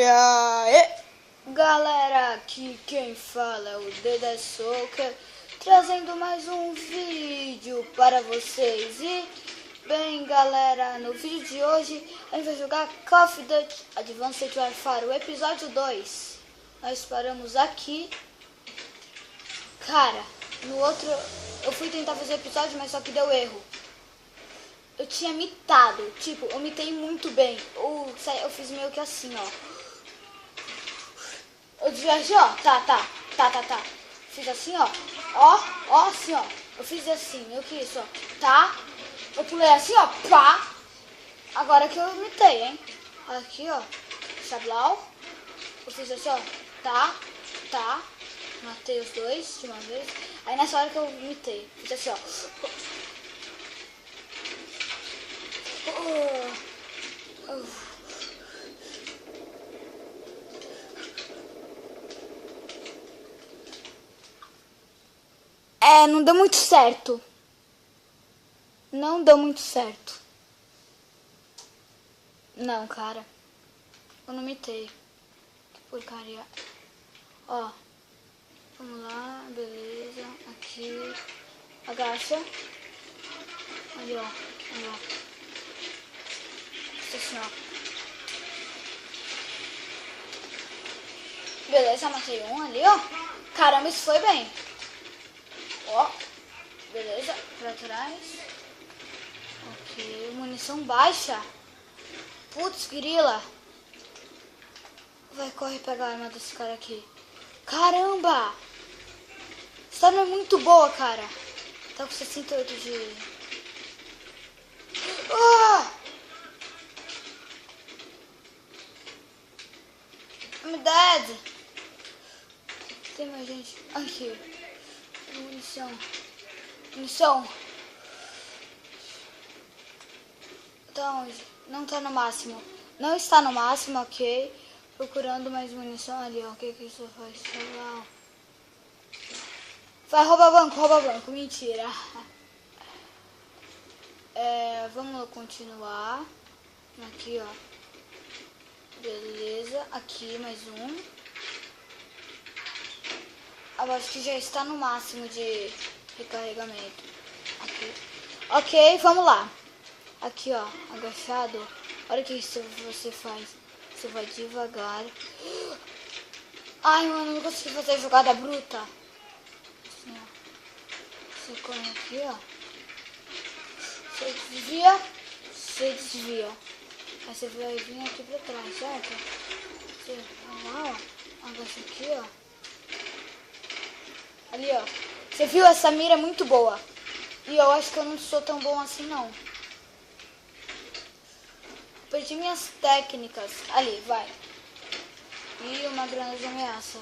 E aí, galera, aqui quem fala é o Deda Soca, trazendo mais um vídeo para vocês. E, bem galera, no vídeo de hoje a gente vai jogar Call of Duty Advanced Warfare, o episódio 2. Nós paramos aqui. Cara, no outro eu fui tentar fazer o episódio, mas só que deu erro. Eu tinha mitado, tipo, eu mitei muito bem. Eu fiz meio que assim, ó. Eu desviajei, ó. Tá. Fiz assim, ó. Ó, assim, ó. Eu fiz assim, meio que isso, ó. Tá. Eu pulei assim, ó. Pá. Agora que eu mitei, hein. Aqui, ó. Chablau. Eu fiz assim, ó. Tá. Matei os dois de uma vez. Aí nessa hora que eu mitei. Fiz assim, ó. Não deu muito certo. Não deu muito certo. Não, cara. Eu não mitei. Que porcaria. Ó. Vamos lá, beleza. Aqui. Agacha. Ali, ó. Ali, ó. Assim, ó. Beleza, matei um ali, ó. Caramba, isso foi bem. Ó. Beleza, pra trás. Ok, munição baixa. Putz, grila. Vai, corre pegar a arma desse cara aqui. Caramba! Essa arma é muito boa, cara. Tá com 68 de... I'm dead. Tem mais gente. Aqui. Munição. Tá onde? Não tá no máximo. Não está no máximo, ok. Procurando mais munição ali, ó. O que isso faz? Vai, rouba banco. Mentira. Vamos continuar. Aqui, ó. Beleza. Aqui, mais um. Eu acho que já está no máximo de recarregamento. Aqui. Ok, vamos lá. Aqui, ó. Agachado. Olha o que isso você faz. Você vai devagar. Ai, mano, não consegui fazer a jogada bruta. Assim, ó. Você corre aqui, ó. Você desvia. Aí você vai vir aqui pra trás, certo? Você vai lá, ó. Agacha aqui, ó. Ali, ó. Você viu? Essa mira é muito boa. E eu acho que eu não sou tão bom assim, não. Perdi minhas técnicas. Ali, vai. E uma granada de ameaça.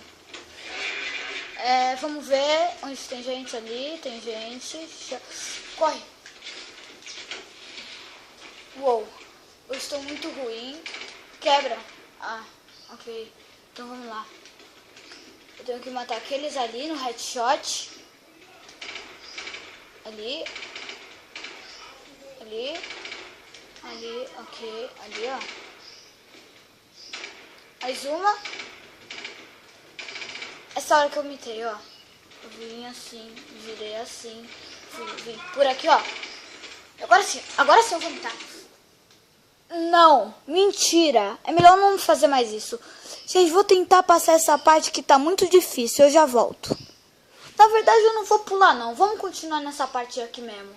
Vamos ver onde tem gente ali. Tem gente. Corre. Uou. Eu estou muito ruim. Quebra. Ah, ok. Então vamos lá. Eu tenho que matar aqueles ali no headshot. Ali, ok. Ali, ó. Mais uma. Essa hora que eu mitei, ó. Eu vim assim, virei assim. Vim por aqui, ó. Agora sim eu vou mitar. Não, mentira. É melhor não fazer mais isso. Gente, vou tentar passar essa parte que tá muito difícil. Eu já volto. Na verdade, eu não vou pular, não. Vamos continuar nessa parte aqui mesmo.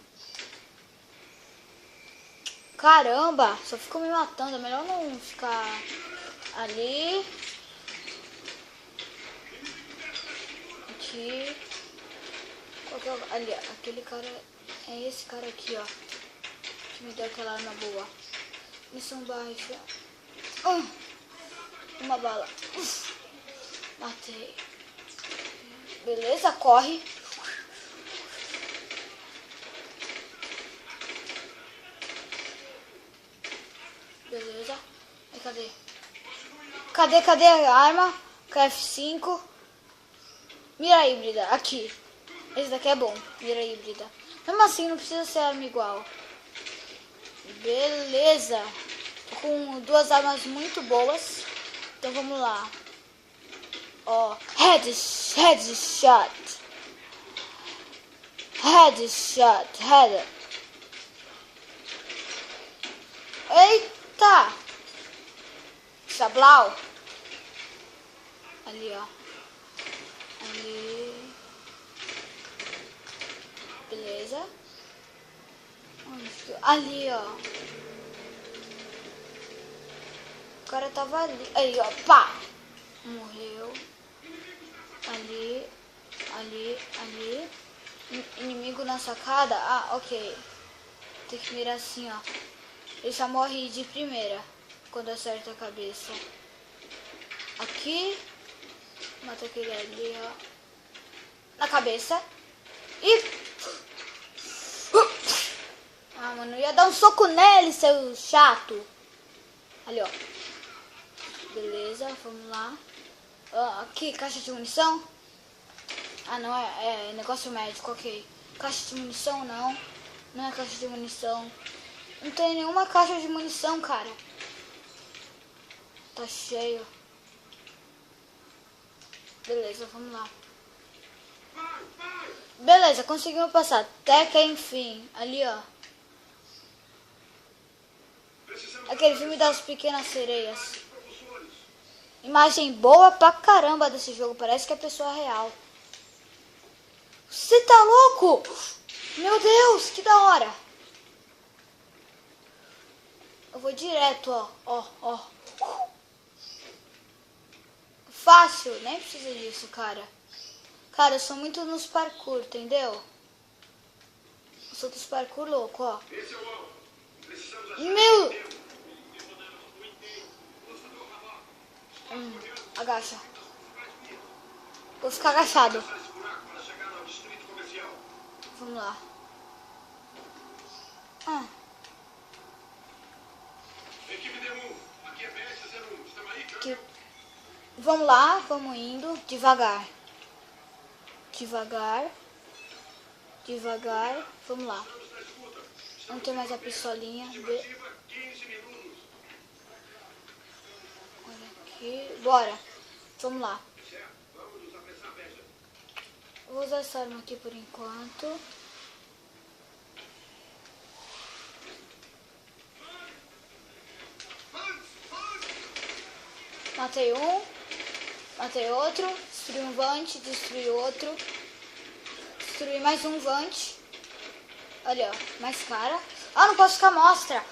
Caramba, só ficou me matando. É melhor não ficar ali. Aqui. Ali, aquele cara... É esse cara aqui, ó. Que me deu aquela arma boa. Missão baixa. Uma bala. Matei. Beleza, corre. Beleza. E cadê a arma? KF5. Mira híbrida, aqui. Esse daqui é bom, mira híbrida. Mesmo assim, não precisa ser arma igual. Beleza. Tô com duas armas muito boas. Então vamos lá. Ó, headshot. Eita! Sablau. Ali, ó. Ali. Beleza. Ali, ó. O cara tava ali. Aí, ó. Pá! Morreu. Ali. Inimigo na sacada. Ah, ok. Tem que mirar assim, ó. Ele só morre de primeira quando acerta a cabeça. Aqui. Mata aquele ali, ó. Na cabeça. E... Ah, mano, ia dar um soco nele, seu chato. Ali, ó. Beleza, vamos lá. Aqui, caixa de munição. Ah, não, é negócio médico, ok. Caixa de munição, não. Não é caixa de munição. Não tem nenhuma caixa de munição, cara. Tá cheio. Beleza, vamos lá. Beleza, conseguimos passar. Até que enfim. Ali, ó. Aquele filme das pequenas sereias. Imagem boa pra caramba desse jogo. Parece que é pessoa real. Você tá louco? Meu Deus, que da hora. Eu vou direto, ó. Fácil, nem precisa disso, cara. Cara, eu sou muito nos parkour, entendeu? Eu sou dos parkour louco, ó. Meu... agacha. Vou ficar agachado. Vamos lá. Vamos lá, vamos indo. Devagar. Vamos lá. Vamos ter mais a pistolinha. Olha aqui. Bora. Vamos lá. Vou usar essa arma aqui por enquanto. Matei um. Matei outro. Destruí um vante. Destruí outro. Destruí mais um vante. Olha, ó. Mais cara. Ah, não posso ficar mostra.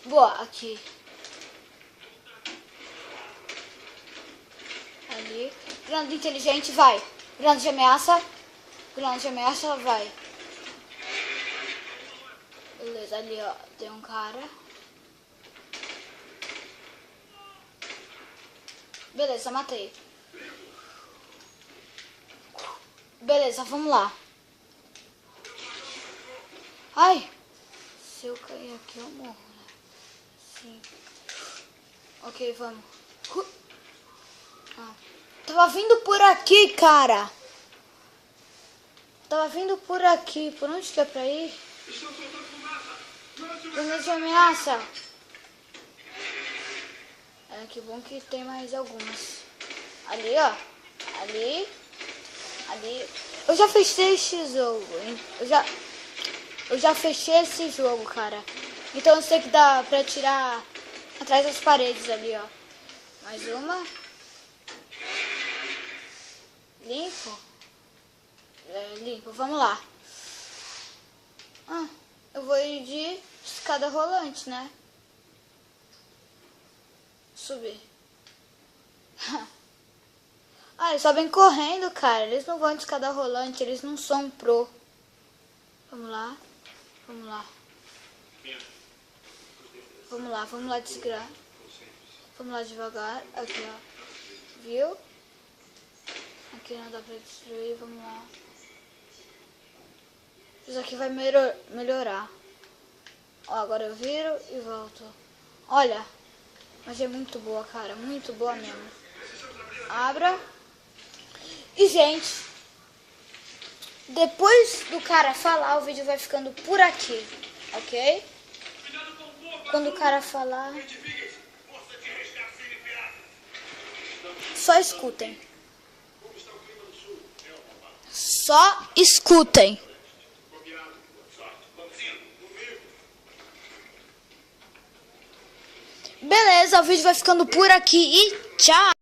Boa, aqui. Ali. Granada inteligente, vai. Granada de ameaça. Vai. Beleza, ali, ó. Tem um cara. Beleza, matei. Beleza, vamos lá. Ai. Se eu cair aqui, eu morro, né? Sim. Ok, vamos. Tava vindo por aqui, cara. Por onde que é pra ir? Granada de ameaça. Que bom que tem mais algumas. Ali, ó. Ali. Eu já fechei esse jogo. Eu já fechei esse jogo, cara. Então eu sei que dá pra tirar atrás das paredes ali, ó. Mais uma. Limpo. Limpo. Vamos lá. Eu vou ir de escada rolante, né? Subir. Eles sobem correndo, cara. Eles não vão de escada rolante. Eles não são pro. Vamos lá. Vamos lá desgraça. Vamos lá devagar. Aqui, ó. Viu? Aqui não dá pra destruir. Vamos lá. Isso aqui vai melhorar. Ó, agora eu viro e volto. Olha. Mas é muito boa, cara. Muito boa mesmo. Abra. E, gente, depois do cara falar, o vídeo vai ficando por aqui, ok? Quando o cara falar... Só escutem. Só escutem. Beleza, o vídeo vai ficando por aqui e tchau.